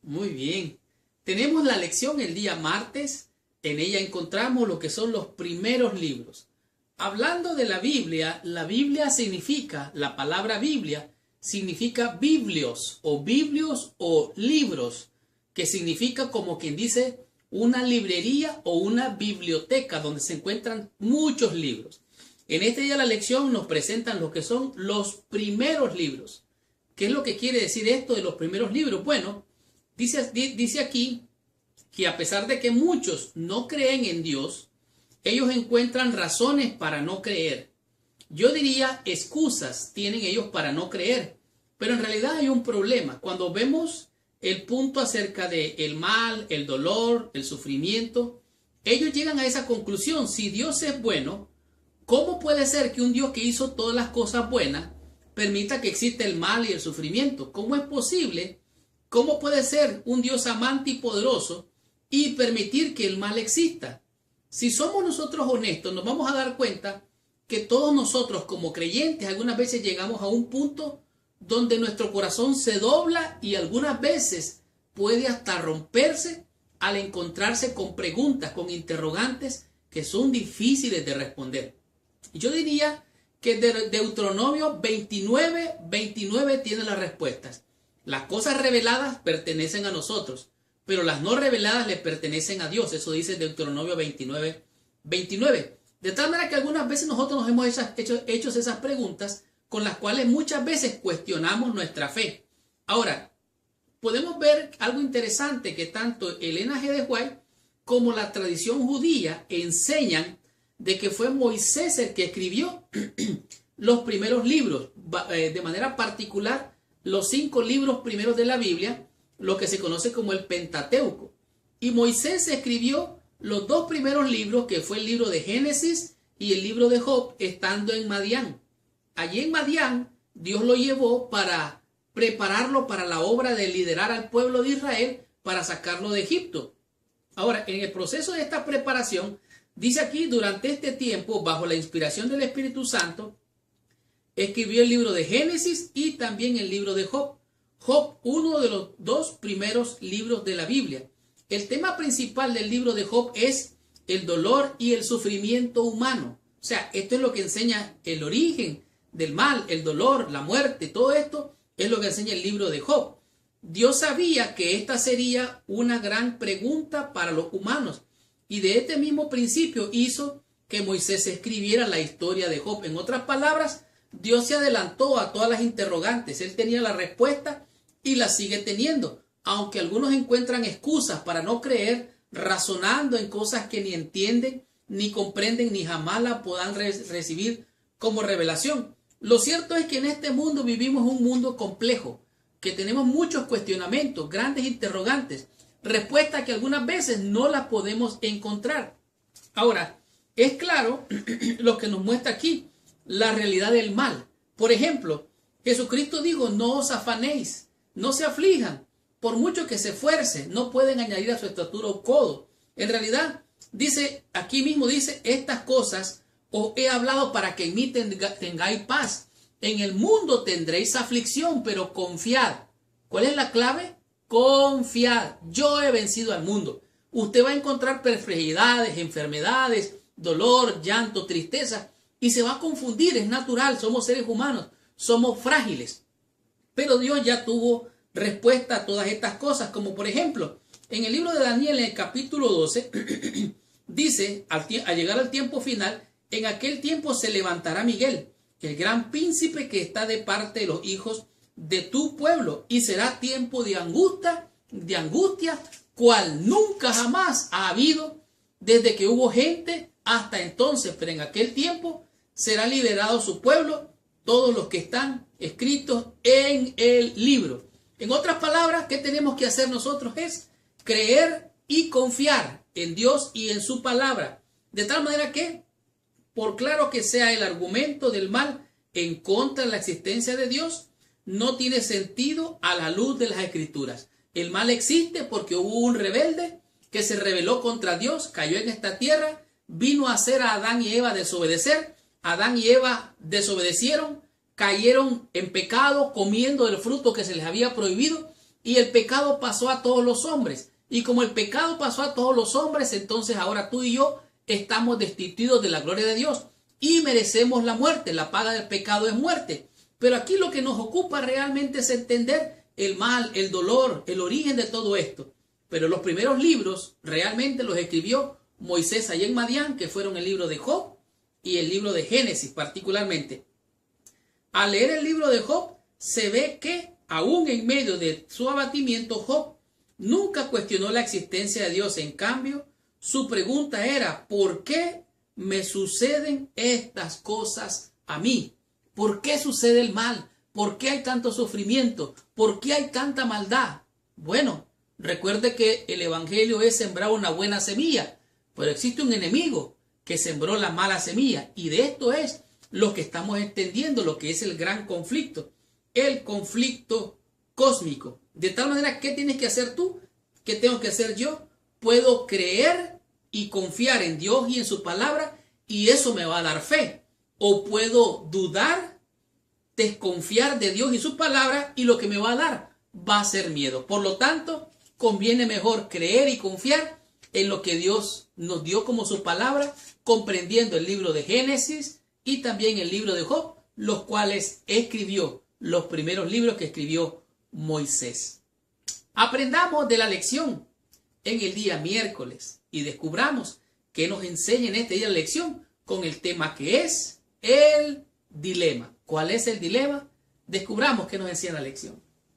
Muy bien. Tenemos la lección el día martes. En ella encontramos lo que son los primeros libros. Hablando de la Biblia significa, la palabra Biblia significa biblios o libros, que significa como quien dice una librería o una biblioteca donde se encuentran muchos libros. En este día la lección nos presentan lo que son los primeros libros. ¿Qué es lo que quiere decir esto de los primeros libros? Bueno, dice aquí que a pesar de que muchos no creen en Dios, ellos encuentran razones para no creer. Yo diría excusas tienen ellos para no creer, pero en realidad hay un problema. Cuando vemos el punto acerca de el mal, el dolor, el sufrimiento, ellos llegan a esa conclusión. Si Dios es bueno, ¿cómo puede ser que un Dios que hizo todas las cosas buenas permita que exista el mal y el sufrimiento? ¿Cómo es posible? ¿Cómo puede ser un Dios amante y poderoso y permitir que el mal exista? Si somos nosotros honestos, nos vamos a dar cuenta que todos nosotros como creyentes algunas veces llegamos a un punto donde nuestro corazón se dobla y algunas veces puede hasta romperse al encontrarse con preguntas, con interrogantes que son difíciles de responder. Yo diría que Deuteronomio 29 tiene las respuestas. Las cosas reveladas pertenecen a nosotros, pero las no reveladas le pertenecen a Dios. Eso dice Deuteronomio 29. De tal manera que algunas veces nosotros nos hemos hecho esas preguntas con las cuales muchas veces cuestionamos nuestra fe. Ahora, podemos ver algo interesante que tanto Elena G. de White como la tradición judía enseñan de que fue Moisés el que escribió los primeros libros, de manera particular los 5 libros primeros de la Biblia, lo que se conoce como el Pentateuco. Y Moisés escribió los 2 primeros libros, que fue el libro de Génesis y el libro de Job, estando en Madián. Allí en Madián, Dios lo llevó para prepararlo para la obra de liderar al pueblo de Israel para sacarlo de Egipto. Ahora, en el proceso de esta preparación, dice aquí, durante este tiempo, bajo la inspiración del Espíritu Santo, escribió el libro de Génesis y también el libro de Job. Job, uno de los 2 primeros libros de la Biblia. El tema principal del libro de Job es el dolor y el sufrimiento humano. O sea, esto es lo que enseña el origen del mal, el dolor, la muerte, todo esto es lo que enseña el libro de Job. Dios sabía que esta sería una gran pregunta para los humanos y de este mismo principio hizo que Moisés escribiera la historia de Job. En otras palabras, Dios se adelantó a todas las interrogantes. Él tenía la respuesta y la sigue teniendo, aunque algunos encuentran excusas para no creer, razonando en cosas que ni entienden, ni comprenden, ni jamás la puedan recibir como revelación. Lo cierto es que en este mundo vivimos un mundo complejo, que tenemos muchos cuestionamientos, grandes interrogantes, respuestas que algunas veces no las podemos encontrar. Ahora, es claro lo que nos muestra aquí, la realidad del mal. Por ejemplo, Jesucristo dijo, no os afanéis, no se aflijan, por mucho que se esfuercen, no pueden añadir a su estatura un codo. En realidad, dice, aquí mismo dice, estas cosas os he hablado para que en mí tengáis paz. En el mundo tendréis aflicción, pero confiad. ¿Cuál es la clave? Confiad. Yo he vencido al mundo. Usted va a encontrar perplejidades, enfermedades, dolor, llanto, tristeza, y se va a confundir. Es natural, somos seres humanos, somos frágiles. Pero Dios ya tuvo respuesta a todas estas cosas, como por ejemplo, en el libro de Daniel, en el capítulo 12, dice, al llegar al tiempo final, en aquel tiempo se levantará Miguel, el gran príncipe que está de parte de los hijos de tu pueblo, y será tiempo de angustia, cual nunca jamás ha habido desde que hubo gente hasta entonces, pero en aquel tiempo será liberado su pueblo, todos los que están escritos en el libro. En otras palabras, ¿qué tenemos que hacer nosotros? Es creer y confiar en Dios y en su palabra, de tal manera que, por claro que sea el argumento del mal en contra de la existencia de Dios, no tiene sentido a la luz de las Escrituras. El mal existe porque hubo un rebelde que se rebeló contra Dios, cayó en esta tierra, vino a hacer a Adán y Eva desobedecer. Adán y Eva desobedecieron, cayeron en pecado comiendo del fruto que se les había prohibido, y el pecado pasó a todos los hombres. Y como el pecado pasó a todos los hombres, entonces ahora tú y yo estamos destituidos de la gloria de Dios y merecemos la muerte. La paga del pecado es muerte. Pero aquí lo que nos ocupa realmente es entender el mal, el dolor, el origen de todo esto. Pero los primeros libros realmente los escribió Moisés allá en Madián, que fueron el libro de Job y el libro de Génesis particularmente. Al leer el libro de Job, se ve que aún en medio de su abatimiento, Job nunca cuestionó la existencia de Dios. En cambio, su pregunta era: ¿por qué me suceden estas cosas a mí? ¿Por qué sucede el mal? ¿Por qué hay tanto sufrimiento? ¿Por qué hay tanta maldad? Bueno, recuerde que el evangelio es sembrar una buena semilla, pero existe un enemigo que sembró la mala semilla, y de esto es lo que estamos entendiendo, lo que es el gran conflicto, el conflicto cósmico. De tal manera, ¿qué tienes que hacer tú? ¿Qué tengo que hacer yo? Puedo creer y confiar en Dios y en su palabra, y eso me va a dar fe. O puedo dudar, desconfiar de Dios y su palabra, y lo que me va a dar va a ser miedo. Por lo tanto, conviene mejor creer y confiar en lo que Dios nos dio como su palabra, comprendiendo el libro de Génesis y también el libro de Job, los cuales escribió, los primeros libros que escribió Moisés. Aprendamos de la lección en el día miércoles y descubramos qué nos enseña en este día la lección con el tema que es el dilema. ¿Cuál es el dilema? Descubramos qué nos enseña la lección.